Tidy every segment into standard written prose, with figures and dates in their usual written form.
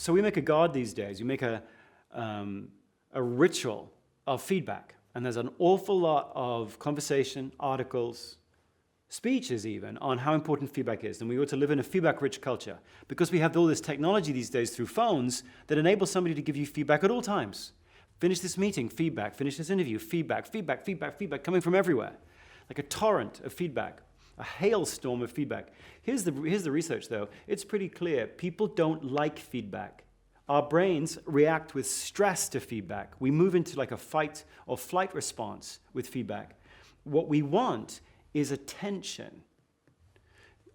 So we make a god these days. We make a ritual of feedback. And there's an awful lot of conversation, articles, speeches even, on how important feedback is. And we ought to live in a feedback-rich culture because we have all this technology these days through phones that enables somebody to give you feedback at all times. Finish this meeting, feedback. Finish this interview, feedback, feedback, feedback, feedback, coming from everywhere. Like a torrent of feedback, a hailstorm of feedback. Here's the research, though. It's pretty clear. People don't like feedback. Our brains react with stress to feedback. We move into like a fight or flight response with feedback. What we want is attention.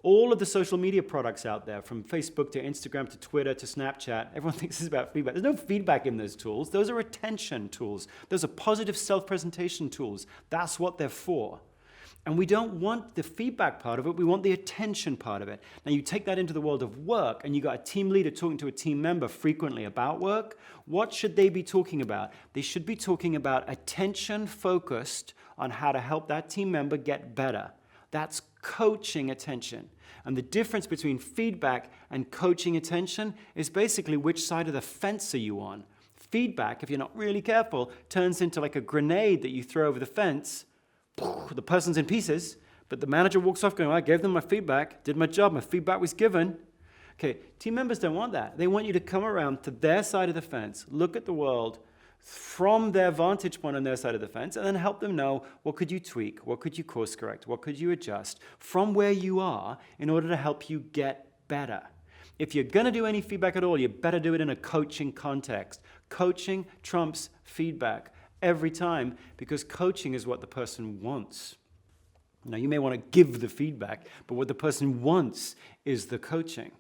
All of the social media products out there, from Facebook to Instagram to Twitter to Snapchat, everyone thinks this is about feedback. There's no feedback in those tools. Those are attention tools. Those are positive self-presentation tools. That's what they're for. And we don't want the feedback part of it, we want the attention part of it. Now you take that into the world of work and you got a team leader talking to a team member frequently about work. What should they be talking about? They should be talking about attention focused on how to help that team member get better. That's coaching attention. And the difference between feedback and coaching attention is basically which side of the fence are you on. Feedback, if you're not really careful, turns into like a grenade that you throw over the fence. The person's in pieces, but the manager walks off going, I gave them my feedback, did my job, my feedback was given. Okay, team members don't want that. They want you to come around to their side of the fence, look at the world from their vantage point on their side of the fence, and then help them know what could you tweak, what could you course correct, what could you adjust from where you are in order to help you get better. If you're going to do any feedback at all, you better do it in a coaching context. Coaching trumps feedback every time, because coaching is what the person wants. Now, you may want to give the feedback, but what the person wants is the coaching.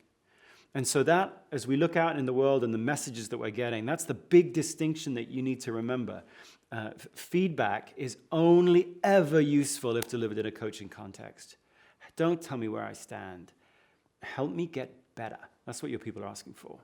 And so that, as we look out in the world and the messages that we're getting, that's the big distinction that you need to remember. Feedback is only ever useful if delivered in a coaching context. Don't tell me where I stand. Help me get better. That's what your people are asking for.